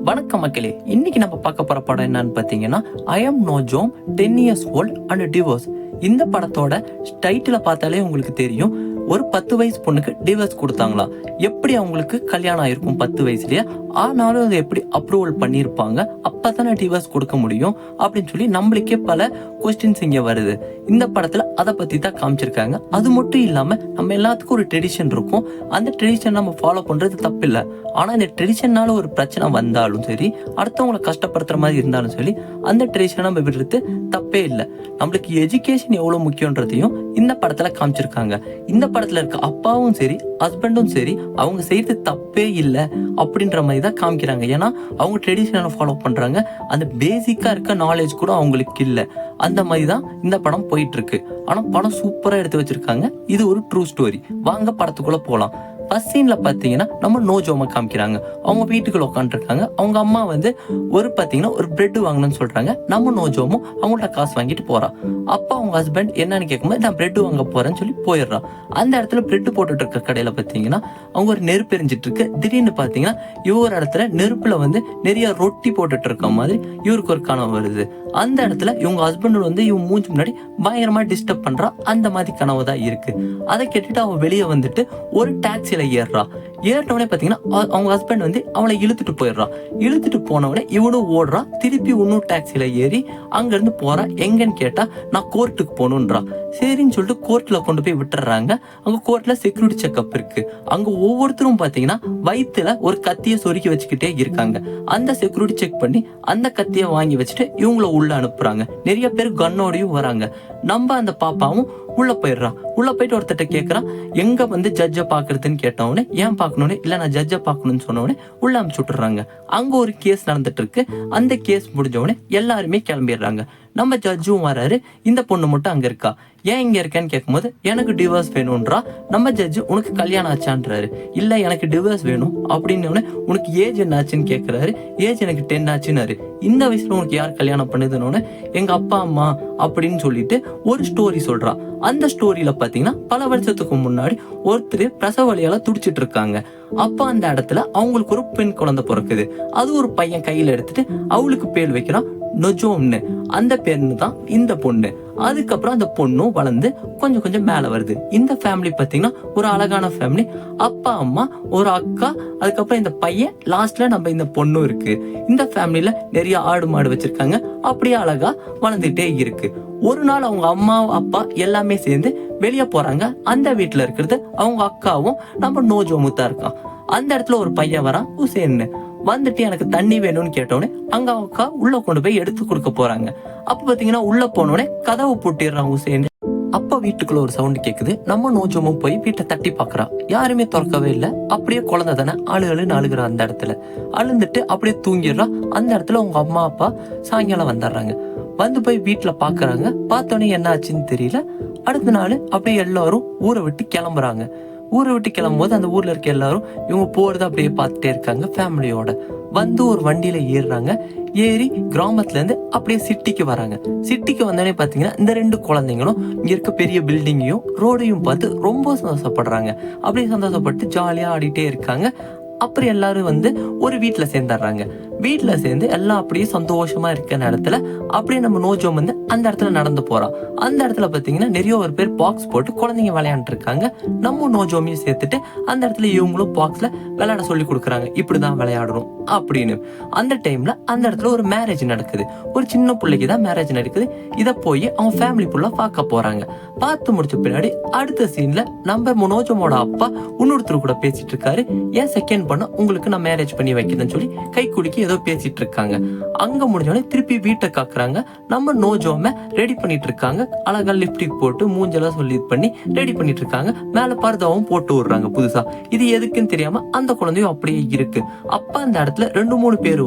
வணக்கம் மக்களே, இன்னைக்கு நம்ம பார்க்க போற படம் என்னன்னு பார்த்தீங்கன்னா ஐ எம் நோ ஜோம் 10 years old and divorce. இந்த படத்தோட டைட்டில பார்த்தாலே உங்களுக்கு தெரியும். ஒரு 10 வயசு பொண்ணுக்கு டிவோர்ஸ் கொடுத்தாங்களா, எப்படி அவங்களுக்கு கல்யாணம் ஆயிருக்கும் 10 வயசுலயே, ஆனாலும் அதை எப்படி அப்ரூவல் பண்ணியிருப்பாங்க, அப்பதானே டிவோர்ஸ் கொடுக்க முடியும் அப்படின்னு சொல்லி நம்மளுக்கே பல கொஸ்டின்ஸ் இங்க வருது. இந்த படத்துல அதை பத்தி தான் காமிச்சிருக்காங்க. அது மட்டும் இல்லாம நம்ம எல்லாத்துக்கும் ஒரு ட்ரெடிஷன் இருக்கும். அந்த ட்ரெடிஷன் நம்ம ஃபாலோ பண்றது தப்பு இல்லை. ஆனா இந்த ட்ரெடிஷனால ஒரு பிரச்சனை வந்தாலும் சரி, அடுத்தவங்களை கஷ்டப்படுத்துற மாதிரி இருந்தாலும் சரி, அந்த ட்ரெடிஷனை நம்ம விடுறது தப்பே இல்லை. நம்மளுக்கு எஜுகேஷன் எவ்வளவு முக்கியன்றதையும் இந்த படத்துல காமிச்சிருக்காங்க. இந்த படத்துல இருக்க அப்பாவும் சரி ஹஸ்பண்டும் சரி அவங்க செய்யறது தப்பே இல்லை அப்படின்ற மாதிரி தான் காமிக்கிறாங்க. ஏன்னா அவங்க ட்ரெடிஷனை ஃபாலோ பண்றாங்க. அந்த பேசிக்கா இருக்க நாலேஜ் கூட அவங்களுக்கு இல்லை. அந்த மாதிரி தான் இந்த படம் போயிட்டு இருக்கு. ஆனா படம் சூப்பரா எடுத்து வச்சிருக்காங்க. இது ஒரு ட்ரூ ஸ்டோரி. வாங்க படத்துக்குள்ள போலாம். ஃபர்ஸ்ட் சீன்ல பாத்தீங்கன்னா நம்ம நோ ஜோமை காமிக்கிறாங்க. அவங்க வீட்டுக்குள்ள உட்காந்துருக்காங்க. அவங்க அம்மா பாத்தீங்கன்னா ஒரு பிரெட் வாங்கணும்னு சொல்றாங்க. நம்ம நோ ஜோமும் அவங்கள்ட்ட காசு வாங்கிட்டு போறா. அப்பா அவங்க ஹஸ்பண்ட் என்னன்னு கேட்கும்போது நான் பிரெட் வாங்க போறேன்னு சொல்லி போயிடுறான். அந்த இடத்துல பிரெட் போட்டுட்டு இருக்க கடையில பாத்தீங்கன்னா அவங்க ஒரு நெருப்பு எரிஞ்சிட்டு இருக்கு. திடீர்னு பாத்தீங்கன்னா இவர் இடத்துல நெருப்புல நிறைய ரொட்டி போட்டுட்டு இருக்க மாதிரி இவருக்கு ஒரு கனவு வருது. அந்த இடத்துல இவங்க ஹஸ்பண்ட் இவங்க மூஞ்சி முன்னாடி பயங்கரமா டிஸ்டர்ப் பண்றா. அந்த மாதிரி கனவு தான் இருக்கு. அதை கேட்டுட்டு அவன் வெளியே வந்துட்டு ஒரு டாக்ஸில ஏறுறா. ஏறினவனே பாத்தீங்கன்னா அவங்க ஹஸ்பண்ட் அவளை இழுத்துட்டு போயிடுறா. இழுத்துட்டு போனவனே இவனும் ஓடுறா. திருப்பி இன்னும் டாக்ஸில ஏறி அங்க இருந்து போறா. எங்கன்னு கேட்டா நான் கோர்ட்டுக்கு போகணுன்றா. சரின்னு சொல்லிட்டு கோர்ட்ல கொண்டு போய் விட்டுறாங்க. அங்க கோர்ட்ல செக்யூரிட்டி செக்அப் இருக்கு. அங்க ஒவ்வொருத்தரும் பாத்தீங்கன்னா வயிற்றுல ஒரு கத்தியை சொருக்கி வச்சுக்கிட்டே இருக்காங்க. அந்த செக்யூரிட்டி செக் பண்ணி அந்த கத்தியை வாங்கி வச்சுட்டு இவங்கள உள்ள அனுப்புறாங்க. நிறைய பேர் கன்னோடையும் வராங்க. நம்ம அந்த பாப்பாவும் உள்ள போயிடுறான். உள்ள போயிட்டு ஒருத்தட்ட கேட்கறான், எங்க ஜட்ஜை பாக்குறதுன்னு கேட்டவனே, ஏன் பாக்கணும்னு இல்ல நான் ஜட்ஜை பாக்கணும்னு சொன்னவனே உள்ள அனுப்பிச்சு விட்டுறாங்க. அங்க ஒரு கேஸ் நடந்துட்டு இருக்கு. அந்த கேஸ் முடிஞ்சவனே எல்லாருமே கிளம்பிடுறாங்க. நம்ம ஜட்ஜும் வராரு. இந்த பொண்ணு மட்டும் அங்க இருக்கா. ஏன் இங்க இருக்கேன்னு கேட்கும்போது எனக்கு டிவோர்ஸ் வேணும்ன்றா. நம்ம ஜட்ஜு உனக்கு கல்யாணம் ஆச்சான்றாரு. இல்ல எனக்கு டிவோர்ஸ் வேணும் அப்படின்னு உனக்கு ஏஜ் என்ன ஆச்சுன்னு கேட்கிறாரு. ஏஜ் எனக்கு 10 ஆச்சுன்னாரு. இந்த வயசுல உனக்கு யார் கல்யாணம் பண்ணுதுன்னு எங்க அப்பா அம்மா அப்படின்னு சொல்லிட்டு ஒரு ஸ்டோரி சொல்றா. அந்த ஸ்டோரியில பாத்தீங்கன்னா பல வருஷத்துக்கு முன்னாடி ஒருத்தர் பிரசவ வலியால துடிச்சிட்டு இருக்காங்க. அப்ப அந்த இடத்துல அவங்களுக்கு ஒரு பெண் குழந்தை பிறக்குது. அது ஒரு பையன் கையில எடுத்துட்டு அவளுக்கு பேர் வைக்கிறான் நொஜோம்னு. அந்த பேர்னு தான் இந்த பொண்ணு. அதுக்கப்புறம் அந்த பொண்ணும் வளர்ந்து கொஞ்சம் கொஞ்சம் மேல வருது. இந்த ஃபேமிலி பாத்தீங்கன்னா ஒரு அழகான ஃபேமிலி. அப்பா அம்மா ஒரு அக்கா, அதுக்கப்புறம் இந்த பையன், லாஸ்ட்ல நம்ம இந்த பொண்ணும் இருக்கு. இந்த ஃபேமிலியில நிறைய ஆடு மாடு வச்சிருக்காங்க. அப்படியே அழகா வளர்ந்துட்டே இருக்கு. ஒரு நாள் அவங்க அம்மா அப்பா எல்லாமே சேர்ந்து வெளியே போறாங்க. அந்த வீட்டுல இருக்கிறது அவங்க அக்காவும் நம்ம நோஜோமும் தான் இருக்கான். அந்த இடத்துல ஒரு பையன் வரான், உசேன்னு. வந்துட்டு எனக்கு தண்ணி வேணும்னு கேட்டோடனே அங்க அக்கா உள்ள கொண்டு போய் எடுத்து கொடுக்க போறாங்க. அப்ப பாத்தீங்கன்னா உள்ள போனோடனே கதவை பூட்டிடுறான் உசேன். அப்ப வீட்டுக்குள்ள ஒரு சவுண்ட் கேக்குது. நம்ம நோஜமும் போய் வீட்டை தட்டி பாக்குறா. யாருமே திறக்கவே இல்லை. அப்படியே குழந்தை தானே அழுன்னு அழுகுறா. அந்த இடத்துல அழுந்துட்டு அப்படியே தூங்கிடுறா. அந்த இடத்துல உங்க அம்மா அப்பா சாயங்காலம் வந்துடுறாங்க. வந்து போய் வீட்டுல பாக்குறாங்க. பார்த்தோன்னே என்ன ஆச்சுன்னு தெரியல. அடுத்த நாள் அப்படியே எல்லாரும் ஊரை விட்டு கிளம்புறாங்க. ஊரை விட்டு கிளம்பும் போது அந்த ஊர்ல இருக்க எல்லாரும் இவங்க போறத அப்படியே பார்த்துட்டே இருக்காங்க. ஃபேமிலியோட வந்து ஒரு வண்டியில ஏறுறாங்க. ஏறி கிராமத்துல இருந்து அப்படியே சிட்டிக்கு வராங்க. சிட்டிக்கு வந்தோடனே பாத்தீங்கன்னா இந்த 2 குழந்தைங்களும் இங்க இருக்க பெரிய பில்டிங்கையும் ரோடையும் பார்த்து ரொம்ப சந்தோஷப்படுறாங்க. அப்படியே சந்தோஷப்பட்டு ஜாலியா ஆடிட்டே இருக்காங்க. அப்புறம் எல்லாரும் ஒரு வீட்டுல சேர்ந்துடுறாங்க. வீட்டுல சேர்ந்து எல்லாம் அப்படியே சந்தோஷமா இருக்க நேரத்துல அப்படியே நம்ம நோஜோம் அந்த இடத்துல நடந்து போறான். அந்த இடத்துல பாத்தீங்கன்னா நிறைய ஒரு பேர் பாக்ஸ் போட்டு குழந்தைங்க விளையாண்டு இருக்காங்க. நம்ம நோஜோமையும் சேர்த்துட்டு அந்த இடத்துல இவங்களும் பாக்ஸ்ல விளையாட சொல்லி கொடுக்குறாங்க. இப்படிதான் விளையாடணும் அப்படின்னு. அந்த டைம்ல அந்த இடத்துல ஒரு மேரேஜ் நடக்குது. ஒரு சின்ன பிள்ளைக்கு தான் மேரேஜ் நடக்குது. இதை போய் அவங்க ஃபேமிலி ஃபுல்லா பார்க்க போறாங்க. பார்த்து முடிச்ச பின்னாடி அடுத்த சீன்ல நம்ம நோஜோமோட அப்பா இன்னொருத்தர் கூட பேசிட்டு இருக்காரு. ஏன் செகண்ட் பண்ண உங்களுக்கு நான் மேரேஜ் பண்ணி வைக்கிறேன்னு சொல்லி கை குலுக்கி ஏதோ பேசிட்டு இருக்காங்க. அங்க முடிஞ்சோடனே திருப்பி வீட்டை காக்குறாங்க. நம்ம நோஜோம ரெடி பண்ணிட்டு இருக்காங்க. அழகா லிப்டிக் போட்டு மூஞ்செல்லாம் சொல்லி பண்ணி ரெடி பண்ணிட்டு இருக்காங்க. மேல பர்தாவும் போட்டு விடுறாங்க புதுசா. இது எதுக்குன்னு தெரியாம அந்த குழந்தையும் அப்படியே இருக்கு. அப்ப அந்த இடத்துல 2-3 பேர்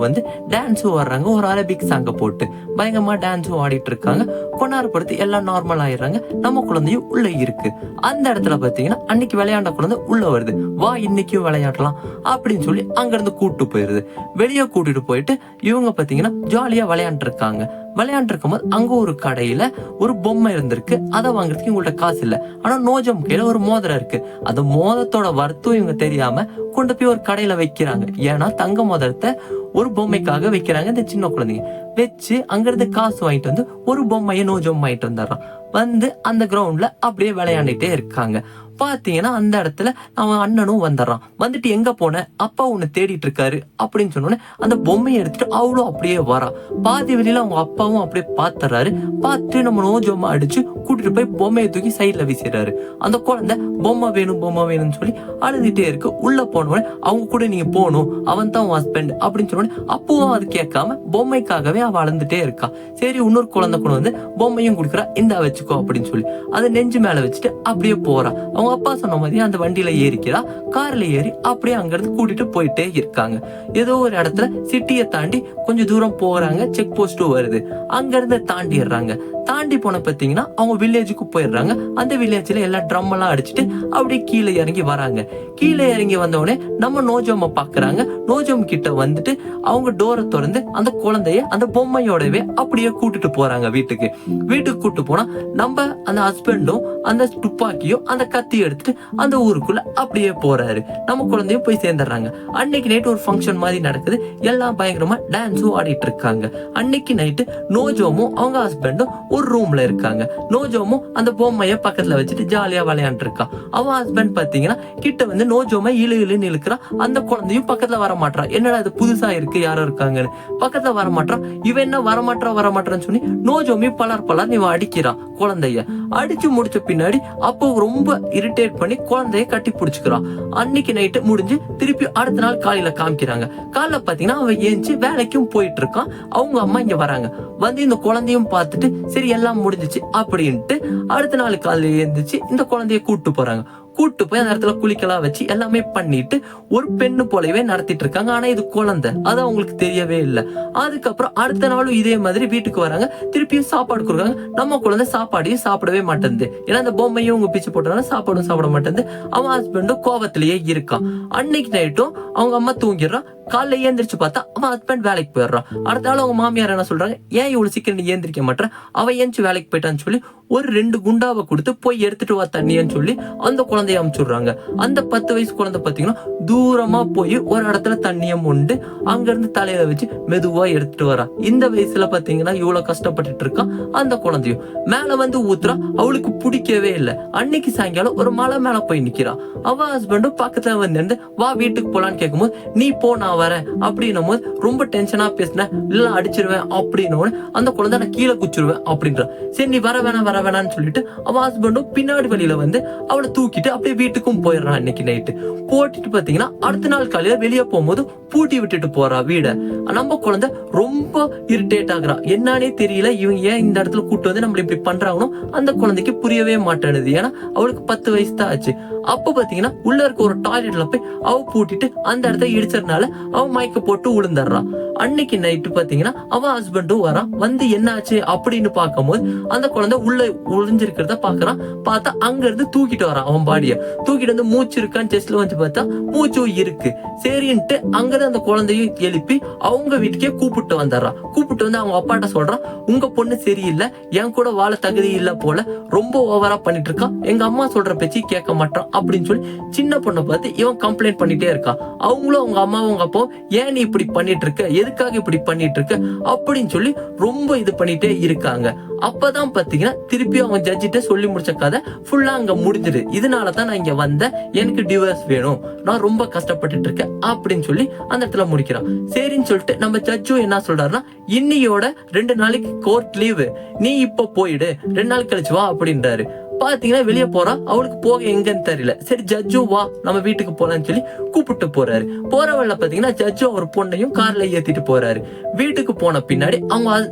டான்ஸும் வர்றாங்க. ஒரு அரபிக் சாங்க போட்டு பயங்கரமா டான்ஸும் ஆடிட்டு இருக்காங்க. கொண்டாடப்படுத்தி எல்லாம் நார்மல் ஆயிடுறாங்க. நம்ம குழந்தையும் உள்ள இருக்கு. அந்த இடத்துல பாத்தீங்கன்னா அன்னைக்கு விளையாண்ட குழந்தை உள்ள வருது. வா இன்னைக்கும் விளையாடலாம் அப்படின்னு சொல்லி அங்க இருந்து கூட்டு போயிருது. வெளியே கூட்டு கூட்டிட்டு போயிட்டு இவங்க பாத்தீங்கன்னா ஜாலியா விளையாண்டுருக்காங்க. விளையாண்டுருக்கும் போது அங்க ஒரு கடையில ஒரு பொம்மை இருந்திருக்கு. அதை வாங்குறதுக்கு இவங்கள்ட்ட காசு இல்ல. ஆனா நோஜம் கையில ஒரு மோதிரம் இருக்கு. அந்த மோதிரத்தோட வருத்தம் இவங்க தெரியாம கொண்டு போய் ஒரு கடையில வைக்கிறாங்க. ஏன்னா தங்க மோதிரத்தை ஒரு பொம்மைக்காக வைக்கிறாங்க. இந்த சின்ன குழந்தைங்க வச்சு அங்கிருந்து காசு வாங்கிட்டு வந்து ஒரு பொம்மையை நோஜம் வாங்கிட்டு வந்துடுறான். வந்து அந்த கிரவுண்ட்ல அப்படியே விளையாண்டுட்டே இருக்காங்க. பாத்தீங்கன்னா அந்த இடத்துல அவன் அண்ணனும் வந்துடுறான். வந்துட்டு எங்க போன, அப்பா உன்னை தேடிட்டு இருக்காரு அப்படின்னு சொன்னோன்னே அந்த பொம்மையை எடுத்துட்டு அவளும் அப்படியே வரா. பாதி வெளியில அவங்க அப்பாவும் அப்படியே பாத்துறாரு. பார்த்து நம்ம நோஜோமா அடிச்சு கூட்டிட்டு போய் பொம்மையை தூக்கி சைட்ல வீசிடுறாரு. அந்த குழந்தை பொம்மை வேணும் பொம்மை வேணும்னு சொல்லி அழுதுட்டே இருக்கு. உள்ள போனோடனே அவங்க கூட நீங்க போகணும், அவன் தான் ஹஸ்பண்ட் அப்படின்னு சொன்னோடனே அப்பவும் அது கேட்காம பொம்மைக்காகவே அவ அழுந்துட்டே இருக்கா. சரி இன்னொரு குழந்தை கொண்டு வந்து பொம்மையும் கொடுக்குறா, இந்த வச்சுக்கோ அப்படின்னு சொல்லி அதை நெஞ்சு மேல வச்சுட்டு அப்படியே போறா. அவங்க அப்பா சொன்ன மாதிரி அந்த வண்டியில ஏறிக்கிறா. கார்ல ஏறி அப்படியே அங்கிருந்து கூட்டிட்டு போயிட்டே இருக்காங்க. ஏதோ ஒரு இடத்துல சிட்டியை தாண்டி கொஞ்சம் தூரம் போறாங்க. செக் போஸ்டும் வருது. அங்க இருந்து தாண்டிடுறாங்க. தாண்டி போன பாத்தீங்கன்னா அவங்க வில்லேஜுக்கு போயிடுறாங்க. அந்த வில்லேஜ்ல எல்லாம் ட்ரம் எல்லாம் அடிச்சுட்டு அப்படியே கீழே இறங்கி வராங்க. கீழே இறங்கி வந்தோடனே நம்ம நோஜோம பாக்குறாங்க. நோஜோம் கிட்ட வந்துட்டு அவங்க டோரை திறந்து அந்த குழந்தைய அந்த பொம்மையோடவே அப்படியே கூட்டிட்டு போறாங்க வீட்டுக்கு. வீட்டுக்கு கூட்டு போனா நம்ம அந்த ஹஸ்பண்டும் அந்த துப்பாக்கியும் அந்த கத்தி எடுத்துட்டு அந்த ஊருக்குள்ள அப்படியே போறாரு. நம்ம குழந்தையும் போய் சேர்ந்துடுறாங்க. அன்னைக்கு நைட்டு ஒரு ஃபங்க்ஷன் மாதிரி நடக்குது. எல்லாம் பயங்கரமா டான்ஸும் ஆடிட்டு இருக்காங்க. அன்னைக்கு நைட்டு நோஜோமும் அவங்க ஹஸ்பண்டும் ஒரு ரூம்ல இருக்காங்க. நோஜோமும் அந்த பொம்மைய பக்கத்துல வச்சுட்டு ஜாலியா விளையாண்டு இருக்கா. அவன் ஹஸ்பண்ட் பாத்தீங்கன்னா கிட்ட வந்து நோஜோமை இழுன்னு இழுக்கிறா. அந்த குழந்தையும் பக்கத்துல வர மாட்டா. என்னடா இது புதுசா இருக்கு, யாரோ இருக்காங்கன்னு பக்கத்துல வர மாட்டான். இவன் என்ன வரமாட்டான்னு சொல்லி நோஜோமி பலர் இவன் அடிக்கிறா. குழந்தைய அடிச்சு முடிச்ச பின்னாடி அப்போ ரொம்ப இரிட்டேட் பண்ணி குழந்தைய கட்டி பிடிச்சுக்கிறான். அன்னைக்கு நைட்டு முடிஞ்சு திருப்பி அடுத்த நாள் காலையில காமிக்கிறாங்க. காலைல பாத்தீங்கன்னா அவன் ஏஞ்சி வேலைக்கும் போயிட்டு இருக்கான். அவங்க அம்மா இங்க வராங்க. வந்து இந்த குழந்தையும் பார்த்துட்டு சரி எல்லாம் முடிஞ்சிச்சு அப்படின்ட்டு அடுத்த நாள் காலையில எழுந்திரிச்சு இந்த குழந்தைய கூட்டு போறாங்க. கூட்டு போய் அந்த இடத்துல குளிக்கலாம் வச்சு எல்லாமே பண்ணிட்டு ஒரு பெண்ணு போலவே நடத்திட்டு இருக்காங்க. ஆனா இது குழந்தை, அது அவங்களுக்கு தெரியவே இல்லை. அதுக்கப்புறம் அடுத்த நாளும் இதே மாதிரி வீட்டுக்கு வராங்க. திருப்பியும் சாப்பாடு கொடுக்குறாங்க. நம்ம குழந்தை சாப்பாடையும் சாப்பிடவே மாட்டேங்குது. ஏன்னா அந்த பொம்மையும் உங்க பிச்சு போட்டனால சாப்பாடும் சாப்பிட மாட்டேங்குது. அவன் ஹஸ்பண்டும் கோவத்திலேயே இருக்கான். அன்னைக்கு நைட்டும் அவங்க அம்மா தூங்கிடுறான். காலைல ஏந்திரிச்சு பார்த்தா அவன் ஹஸ்பண்ட் வேலைக்கு போயிடுறான். அடுத்த நாள் அவங்க மாமியார் என்ன சொல்றாங்க, ஏன் இவ்வளவு சீக்கிரம் நீ ஏந்திரிக்க மாட்டேன், அவன் ஏஞ்சி வேலைக்கு போயிட்டான்னு சொல்லி ஒரு 2 குண்டாவை கொடுத்து போய் எடுத்துட்டு வா தண்ணின்னு சொல்லி அந்த குழந்தைய அமுச்சுடுறாங்க. அந்த 10 வயசு குழந்தை பாத்தீங்கன்னா தூரமா போய் ஒரு இடத்துல தண்ணிய மொண்டு அங்க இருந்து தலையில வச்சு மெதுவா எடுத்துட்டு வரா. இந்த வயசுல பாத்தீங்கன்னா இவ்வளவு கஷ்டப்பட்டுட்டு இருக்கான். அந்த குழந்தையும் மேல வந்து ஊத்துறா. அவளுக்கு பிடிக்கவே இல்லை. அன்னைக்கு சாயங்காலம் ஒரு மலை மேல போய் நிக்கிறா. அவ ஹஸ்பண்டும் பக்கத்துல வந்து வா வீட்டுக்கு போலான்னு கேட்கும்போது நீ போ நான் வரேன் அப்படின்னும் போது ரொம்ப டென்ஷனா பேசினேன், இல்ல அடிச்சிருவேன் அப்படின்னு அந்த குழந்தை நான் கீழே குச்சிருவேன் அப்படின்ற. சரி நீ வர வேணாம்னு சொல்லிட்டு அவன் ஹஸ்பண்டும் பின்னாடி வழியில வந்து அவளை தூக்கிட்டு அப்படியே வீட்டுக்கும் போயிடுறான். அன்னைக்கு நைட்டு போட்டுட்டு பாத்தீங்கன்னா அடுத்த நாள் காலையில வெளியே போகும்போது பூட்டி விட்டுட்டு போறா வீட. நம்ம குழந்தை ரொம்ப இரிட்டேட் ஆகுறா. என்னன்னே தெரியல, இவங்க ஏன் இந்த இடத்துல கூட்டு வந்து நம்மள இப்படி பண்றாங்கன்னு அந்த குழந்தைக்கு புரியவே மாட்டேனுது. ஏன்னா அவளுக்கு 10 வயசு தான் ஆச்சு. அப்ப பாத்தீங்கன்னா உள்ள இருக்க ஒரு டாய்லெட்ல போய் அவ பூட்டிட்டு அந்த இடத்த இடிச்சதுனால அவன் மயக்க போட்டு விழுந்துடுறான். அன்னைக்கு நைட்டு பாத்தீங்கன்னா அவன் ஹஸ்பண்டும் வரான். வந்து என்ன ஆச்சு அப்படின்னு பார்க்கும்போது அந்த குழந்தை உள்ள ஒளிஞ்சிருக்கிறத பாக்குறான். பார்த்தா அங்க இருந்து தூக்கிட்டு வரான். அவன் பாடிய தூக்கிட்டு வந்து மூச்சு இருக்கான்னு செஸ்ட்ல வந்து பார்த்தா மூச்சும் இருக்கு. சரின்ட்டு அங்கிருந்து அந்த குழந்தையும் எழுப்பி அவங்க வீட்டுக்கே கூப்பிட்டு வந்துடுறான். கூப்பிட்டு வந்து அவங்க அப்பாட்ட சொல்றான், உங்க பொண்ணு சரியில்லை, என் கூட வாழ தகுதி இல்ல போல, ரொம்ப ஓவரா பண்ணிட்டு இருக்கான், எங்க அம்மா சொல்ற பேச்சு கேட்க மாட்டான் அப்படின்னு சொல்லி சின்ன பொண்ணை பார்த்து இவன் கம்ப்ளைண்ட் பண்ணிட்டே இருக்கான். அவங்களும் அவங்க அம்மாவும் அவங்க அப்பாவும் ஏன் நீ இப்படி பண்ணிட்டு இருக்க, எதுக்காக இப்படி பண்ணிட்டு இருக்க அப்படின்னு சொல்லி ரொம்ப இது பண்ணிட்டே இருக்காங்க. அப்பதான் பாத்தீங்கன்னா திருப்பி அவங்க ஜட்ஜிட்ட சொல்லி முடிச்ச கதை ஃபுல்லா அங்க முடிஞ்சிரு. இதனாலதான் நான் இங்க வந்தேன், எனக்கு டிவோர்ஸ் வேணும், நான் ரொம்ப கஷ்டப்பட்டுட்டு இருக்கேன் அப்படின்னு சொல்லி அந்த இடத்துல முடிக்கிறான். சரின்னு சொல்லிட்டு நம்ம ஜட்ஜும் என்ன சொல்றாருன்னா, இன்னையோட 2 நாளைக்கு கோர்ட் லீவு, நீ இப்ப போயிடு, 2 நாள் கழிச்சு வா அப்படின்றாரு. பாத்தீங்கன்னா வெளியே போறா. அவளுக்கு போக எங்கன்னு தெரியல. சரி ஜட்ஜும் வா நம்ம வீட்டுக்கு போலான்னு சொல்லி கூப்பிட்டு போறாரு. போறவள்ள பாத்தீங்கன்னா ஜட்ஜும் ஒரு பொண்ணையும் கார்ல ஏத்திட்டு போறாரு. வீட்டுக்கு போன பின்னாடி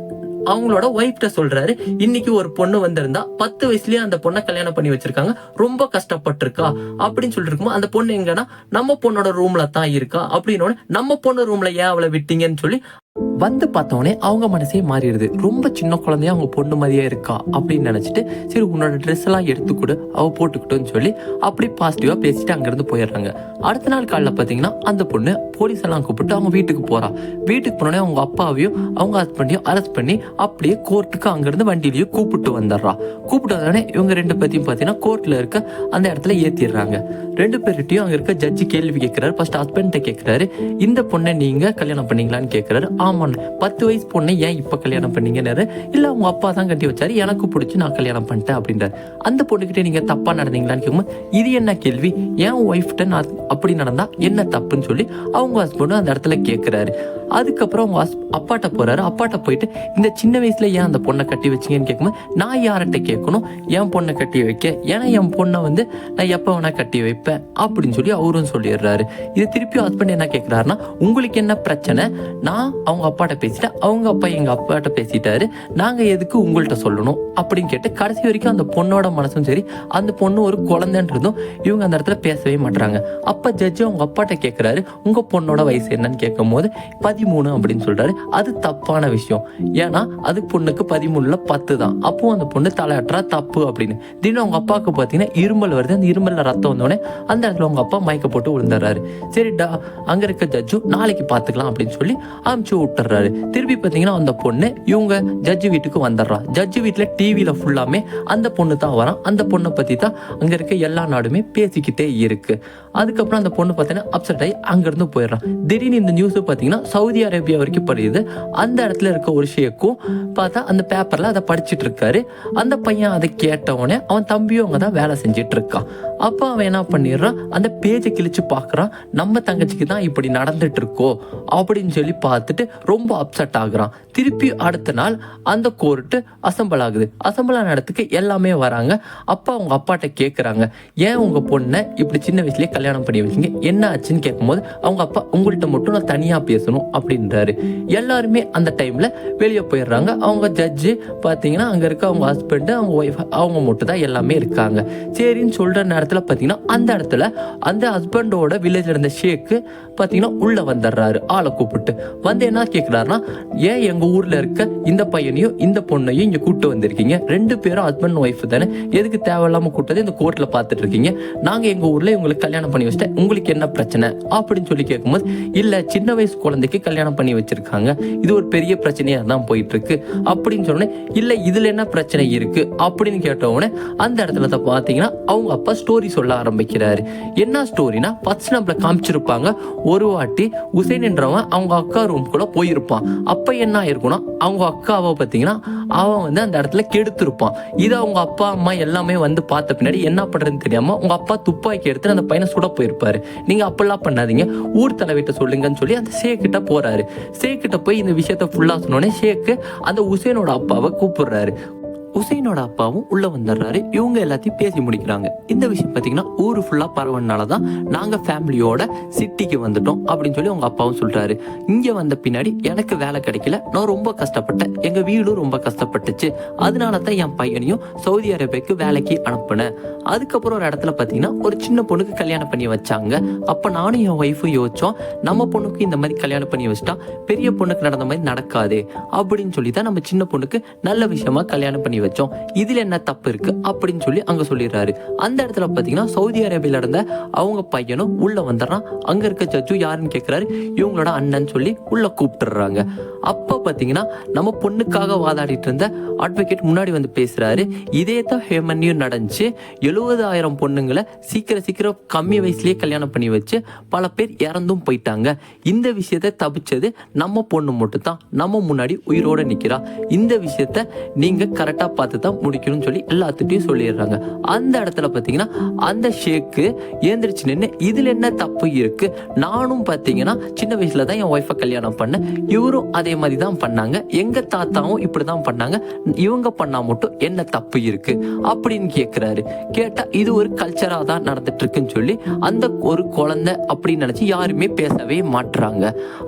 அவங்களோட ஒய்ஃப்ட சொல்றாரு, இன்னைக்கு ஒரு பொண்ணு வந்திருந்தா 10 வயசுலயே அந்த பொண்ணை கல்யாணம் பண்ணி வச்சிருக்காங்க, ரொம்ப கஷ்டப்பட்டிருக்கா அப்படின்னு சொல்லிட்டு இருக்கும்போது அந்த பொண்ணு எங்கன்னா நம்ம பொண்ணோட ரூம்ல தான் இருக்கா அப்படின்னு, நம்ம பொண்ணு ரூம்ல ஏன் அவளை விட்டீங்கன்னு சொல்லி வந்து பார்த்தோன்னே அவங்க மனசே மாறிடுது. ரொம்ப சின்ன குழந்தையா அவங்க பொண்ணு மாதிரியே இருக்கா அப்படின்னு நினச்சிட்டு, சரி உன்னோட ட்ரெஸ் எல்லாம் எடுத்துக்கூட அவள் போட்டுக்கிட்டோன்னு சொல்லி அப்படி பாசிட்டிவாக பேசிட்டு அங்கேருந்து போயிடுறாங்க. அடுத்த நாள் காலையில் பார்த்தீங்கன்னா அந்த பொண்ணு போலீஸ் எல்லாம் கூப்பிட்டு அவங்க வீட்டுக்கு போகிறா. வீட்டுக்கு போனோடனே அவங்க அப்பாவையும் அவங்க ஹஸ்பண்டையும் அரெஸ்ட் பண்ணி அப்படியே கோர்ட்டுக்கு அங்கேருந்து வண்டியிலையும் கூப்பிட்டு வந்துடுறா. கூப்பிட்டு வந்தோடனே இவங்க 2 பேர்த்தையும் பார்த்தீங்கன்னா கோர்ட்டில் இருக்க அந்த இடத்துல ஏற்றிடுறாங்க. 2 பேர்கிட்டையும் அங்கே இருக்க ஜட்ஜி கேள்வி கேட்குறாரு. ஃபர்ஸ்ட் ஹஸ்பண்ட்டை கேட்குறாரு, இந்த பொண்ணை நீங்கள் கல்யாணம் பண்ணீங்களான்னு கேட்குறாரு. ஆமாம், 10 வயசு பொண்ணை ஏன் இப்போ கல்யாணம் பண்ணீங்கன்னாரு. இல்லை அவங்க அப்பா தான் கட்டி வச்சாரு, எனக்கு பிடிச்சி நான் கல்யாணம் பண்ணிட்டேன் அப்படின்றாரு. அந்த பொண்ணுக்கிட்டே நீங்கள் தப்பாக நடந்தீங்களான்னு கேட்கும்போது, இது என்ன கேள்வி, என் ஒய்ஃப்கிட்ட நான் அப்படி நடந்தா என்ன தப்புன்னு சொல்லி அவங்க ஹஸ்பண்டும் அந்த இடத்துல கேட்குறாரு. அதுக்கப்புறம் அவங்க அப்பாட்ட போறாரு. அப்பாட்ட போயிட்டு இந்த சின்ன வயசுல ஏன் அந்த பொண்ணை கட்டி வச்சிங்கன்னு கேட்கும்போது, நான் யார்கிட்ட கேட்கணும் என் பொண்ணை கட்டி வைக்க, ஏன்னா என் பொண்ணை வந்து நான் எப்போ வேணா கட்டி வைப்பேன் அப்படின்னு சொல்லி அவரும் சொல்லிடுறாரு. இது திருப்பி ஹஸ்பண்ட் என்ன கேட்குறாருன்னா, உங்களுக்கு என்ன பிரச்சனை, நான் அவங்க அப்பாட்ட பேசிட்டேன், அவங்க அப்பா எங்கள் அப்பாட்ட பேசிட்டாரு, நாங்கள் எதுக்கு உங்கள்கிட்ட சொல்லணும் அப்படின்னு கேட்டு கடைசி வரைக்கும் அந்த பொண்ணோட மனசும் சரி, அந்த பொண்ணு ஒரு குழந்தைன்றதும் இவங்க அந்த இடத்துல பேசவே மாட்டாங்க. அப்போ ஜட்ஜு அவங்க அப்பாட்ட கேட்குறாரு, உங்கள் பொண்ணோட வயசு என்னன்னு கேட்கும் போது 13 அப்படின்னு சொல்றாரு. அது தப்பான விஷயம், ஏன்னா அது பொண்ணுக்கு 13ல 10 தான். அப்போ அந்த பொண்ணு தலையாட்டுறா தப்பு அப்படின்னு. திடீர்னு அவங்க அப்பாவுக்கு பார்த்தீங்கன்னா இருமல் வருது. அந்த இருமல்ல ரத்தம் வந்தோடனே அந்த இடத்துல அவங்க அப்பா மயக்க போட்டு விழுந்துடுறாரு. சரிடா, அங்க இருக்க ஜட்ஜு நாளைக்கு பார்த்துக்கலாம் அப்படின்னு சொல்லி அமுச்சு விட்டுறாரு. திருப்பி பார்த்தீங்கன்னா அந்த பொண்ணு இவங்க ஜட்ஜு வீட்டுக்கு வந்துடுறா. ஜட்ஜு வீட்டில் டிவியில ஃபுல்லாமே அந்த பொண்ணு தான் வரான். அந்த பொண்ணை பற்றி தான் அங்கே இருக்க எல்லா நாடுமே பேசிக்கிட்டே இருக்கு. அதுக்கப்புறம் அந்த பொண்ணு பார்த்தீங்கன்னா அப்செட் ஆகி அங்கேருந்து போயிடுறான். திடீர்னு இந்த நியூஸ் பார்த்தீங்கன்னா சவுதி அரேபியா வரைக்கும் படியுது. அந்த இடத்துல இருக்க ஒரு ஷேக்கும் பார்த்தா அந்த பேப்பர்ல அதை படிச்சுட்டு இருக்காரு. அந்த பையன் அதை கேட்டவொடனே அவன் தம்பியும் அங்கே தான் வேலை செஞ்சுட்டு இருக்கான். அப்போ அவன் என்ன பண்ணிடுறான், அந்த பேஜை கிழிச்சு பார்க்குறான். நம்ம தங்கச்சிக்கு தான் இப்படி நடந்துட்டு இருக்கோ அப்படின்னு சொல்லி பார்த்துட்டு ரொம்ப அப்செட் ஆகுறான். திருப்பி அடுத்த நாள் அந்த கோர்ட்டு அசம்பிள் ஆகுது. அசம்பிள் ஆன இடத்துக்கு எல்லாமே வராங்க. அப்பா அவங்க அப்பாட்ட கேட்குறாங்க, ஏன் உங்க பொண்ணை இப்படி சின்ன வயசுலேயே கல்யாணம் பண்ணி வச்சிங்க, என்ன ஆச்சுன்னு கேட்கும்போது அவங்க அப்பா, உங்கள்கிட்ட மட்டும் நான் தனியாக பேசணும் அப்படின்றாரு. எல்லாருமே அந்த டைம்ல வெளியே போயிடுறாங்க. அவங்க ஜட்ஜு பார்த்தீங்கன்னா அங்கே இருக்க அவங்க ஹஸ்பண்டு அவங்க ஒய்ஃப் அவங்க மட்டும் தான் எல்லாமே இருக்காங்க. சரின்னு சொல்கிற நேரத்தில் பார்த்தீங்கன்னா அந்த இடத்துல அந்த ஹஸ்பண்டோட வில்லேஜில் இருந்த ஷேக்கு பார்த்தீங்கன்னா உள்ளே வந்துடுறாரு. ஆளை கூப்பிட்டு வந்து என்ன கேட்குறாருன்னா, ஏன் எங்கள் ஊரில் இருக்க இந்த பையனையும் இந்த பொண்ணையும் இங்கே கூப்பிட்டு வந்திருக்கீங்க, 2 பேரும் ஹஸ்பண்ட் ஒய்ஃப் தானே, எதுக்கு தேவையில்லாமல் கூப்பிட்டது இந்த கோர்ட்டில் பார்த்துட்டு இருக்கீங்க, நாங்கள் எங்கள் ஊரில் இவங்களுக்கு கல்யாணம் பண்ணி வச்சுட்டேன், உங்களுக்கு என்ன பிரச்சனை அப்படின்னு சொல்லி கேட்கும்போது, இல்லை சின்ன வயசு குழந்தைக்கு கல்யாணம் பண்ணி வச்சிருக்காங்க, இது ஒரு பெரிய பிரச்சனையாக தான் போயிட்டு இருக்கு அப்படின்னு சொன்னேன். இல்லை இதில் என்ன பிரச்சனை இருக்கு அப்படின்னு கேட்டவுடனே அந்த இடத்துல தான் பார்த்தீங்கன்னா அவங்க அப்பா ஸ்டோரி சொல்ல ஆரம்பிக்கிறாரு. என்ன ஸ்டோரினா, ஃபர்ஸ்ட் நம்மள காமிச்சிருப்பாங்க ஒரு வாட்டி உசைன்ன்றவன் அவங்க அக்கா ரூம்குள்ள போயிருப்பான். அப்ப என்ன ஆயிருக்கும்னா, அவங்க அக்காவை பார்த்தீங்கன்னா அவன் வந்து அந்த இடத்துல கெடுத்திருப்பான். இதை அவங்க அப்பா அம்மா எல்லாமே வந்து பார்த்த பின்னாடி என்ன பண்றதுன்னு தெரியாம உங்க அப்பா துப்பாக்கி எடுத்து அந்த பையனை சுட போயிருப்பாரு. நீங்க அப்பெல்லாம் பண்ணாதீங்க, ஊர் தலைவிட்ட சொல்லுங்கன்னு சொல்லி அந்த ஷேக்கிட்ட போறாரு. ஷேக்கிட்ட போய் இந்த விஷயத்த ஃபுல்லா சொன்னோடனே ஷேக்கு அந்த உசேனோட அப்பாவை கூப்பிடுறாரு. உசைனோட அப்பாவும் உள்ள வந்துடுறாரு. இவங்க எல்லாத்தையும் பேசி முடிக்கிறாங்க. இந்த விஷயம் பார்த்தீங்கன்னா ஊரு ஃபுல்லா பரவனால தான் நாங்க ஃபேமிலியோட சிட்டிக்கு வந்துட்டோம் அப்படின்னு சொல்லி அவங்க அப்பாவும் சொல்றாரு. இங்க வந்த பின்னாடி எனக்கு வேலை கிடைக்கல, நான் ரொம்ப கஷ்டப்பட்டேன், எங்க வீடும் ரொம்ப கஷ்டப்பட்டுச்சு, அதனால தான் என் பையனையும் சவுதி அரேபியாவுக்கு வேலைக்கு அனுப்புனேன். அதுக்கப்புறம் ஒரு இடத்துல பார்த்தீங்கன்னா ஒரு சின்ன பொண்ணுக்கு கல்யாணம் பண்ணி வச்சாங்க. அப்ப நானும் என் ஒய்ஃபும் யோசிச்சோம், நம்ம பொண்ணுக்கு இந்த மாதிரி கல்யாணம் பண்ணி வச்சுட்டா பெரிய பொண்ணுக்கு நடந்த மாதிரி நடக்காது அப்படின்னு சொல்லி தான் நம்ம சின்ன பொண்ணுக்கு நல்ல விஷயமா கல்யாணம் பண்ணி வச்சோம், இதுல என்ன தப்பு இருக்கு அப்படின்னு சொல்லி அங்க சொல்லிடுறாரு. அந்த இடத்துல பாத்தீங்கன்னா சவுதி அரேபியால இருந்த அவங்க பையனும் உள்ள வந்துடுறான். அங்க இருக்க ஜட்ஜு யாருன்னு கேட்கிறாரு, இவங்களோட அண்ணன் சொல்லி உள்ள கூப்பிட்டுறாங்க. அப்ப பாத்தீங்கன்னா நம்ம பொண்ணுக்காக வாதாடிட்டு இருந்த அட்வொகேட் முன்னாடி வந்து பேசுறாரு. இதே தான் ஹேமன்யும் நடந்துச்சு, 70,000 பொண்ணுங்களை சீக்கிரம் கம்மி வயசுலயே கல்யாணம் பண்ணி வச்சு பல பேர் இறந்தும் போயிட்டாங்க. இந்த விஷயத்த தப்பிச்சது நம்ம பொண்ணு மட்டும் தான், நம்ம முன்னாடி உயிரோட நிக்கிறா, இந்த விஷயத்த நீங்க கரெக்டா பார்த்து தான் முடிக்கணும்னு சொல்லி எல்லாத்துட்டையும் சொல்லிடுறாங்க. அந்த இடத்துல பார்த்தீங்கன்னா அந்த ஷேக்கு ஏந்திரிச்சு நின்று, இதுல என்ன தப்பு இருக்கு, நானும் பார்த்தீங்கன்னா சின்ன வயசுல தான் என் ஒய்ஃபை கல்யாணம் பண்ணேன், இவரும் அதே மாதிரி தான் பண்ணாங்க, எங்க தாத்தாவும் இப்படிதான் பண்ணாங்க, இவங்க பண்ணா மட்டும் என்ன தப்பு இருக்கு அப்படின்னு கேட்கிறாரு. கேட்டா இது ஒரு கல்ச்சரா தான் நடந்துட்டு இருக்குன்னு சொல்லி அந்த ஒரு குழந்தை அப்படின்னு நினைச்சு யாருமே பேசவே மாட்டுறாங்க.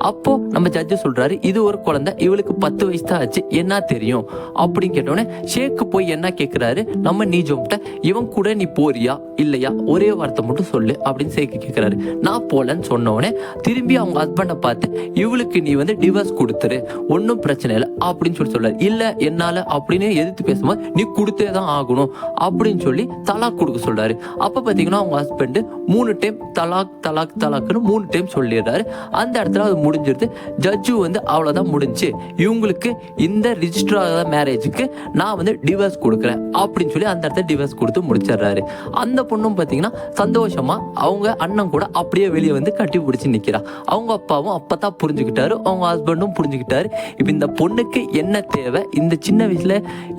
அப்போ நம்ம ஜட்ஜு சொல்றாரு, இது ஒரு குழந்தை, இவளுக்கு 10 வயசு தான் ஆச்சு, என்ன தெரியும் அப்படின்னு கேட்டோன்னே ஷேக்கு போய் என்ன கேட்கிறாரு, நம்ம நீஜோம்கிட்ட, இவன் கூட நீ போறியா இல்லையா, ஒரே வார்த்தை மட்டும் சொல்லு அப்படின்னு ஷேக்கு கேட்கிறாரு. நான் போலன்னு சொன்னோடனே திரும்பி அவங்க ஹஸ்பண்டை பார்த்து, இவளுக்கு நீ வந்து டிவோர்ஸ் கொடுத்துரு ஒன்றும் பிரச்சனை இல்லை அப்படின்னு சொல்றாரு. இல்ல என்னால அப்படின்னு எதிர்த்து பேசும்போது நீ கொடுத்தே தான் ஆகணும் அப்படின்னு சொல்லி தலாக் கொடுக்க சொல்றாரு. அப்ப பாத்தீங்கன்னா அவங்க ஹஸ்பண்ட் 3 டைம் தலாக் தலாக் தலாக்னு 3 டைம் சொல்லிடுறாரு. அந்த இடத்துல அது முடிஞ்சிருது. ஜட்ஜு அவ்வளவுதான் முடிஞ்சு, இவங்களுக்கு இந்த ரிஜிஸ்டர் ஆகாத மேரேஜுக்கு நான் டிவோர்ஸ் கொடுக்குறேன் அப்படின்னு சொல்லி அந்த இடத்துல டிவோர்ஸ் கொடுத்து முடிச்சிடுறாரு. அந்த பொண்ணும் பாத்தீங்கன்னா சந்தோஷமா அவங்க அண்ணன் கூட அப்படியே வெளியே கட்டி பிடிச்சி நிக்கிறா. அவங்க அப்பாவும் அப்பதான் புரிஞ்சுக்கிட்டாரு, அவங்க ஹஸ்பண்டும் புரிஞ்சுக்கிட்டாரு. இப்ப இந்த பொண்ணுக்கு என்ன தேவை, இந்த சின்ன வயசுல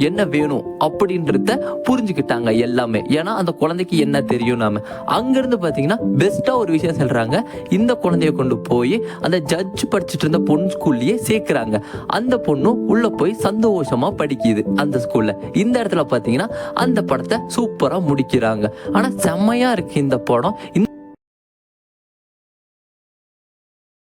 என்ன வேணும் அப்படின்றத புரிஞ்சுக்கிட்டாங்க எல்லாமே. ஏன்னா அந்த குழந்தைக்கு என்ன தெரியும். நாம அங்கிருந்து பாத்தீங்கன்னா பெஸ்டா ஒரு விஷயம் சொல்றாங்க. இந்த குழந்தைய கொண்டு போய் அந்த ஜட்ஜ் படிச்சுட்டு இருந்த பொண்ணு ஸ்கூல்லயே சேர்க்கிறாங்க. அந்த பொண்ணு உள்ள போய் சந்தோஷமா படிக்குது அந்த ஸ்கூல்ல. இந்த இடத்துல பாத்தீங்கன்னா அந்த படத்தை சூப்பரா முடிக்கிறாங்க. ஆனா செம்மையா இருக்கு இந்த படம்.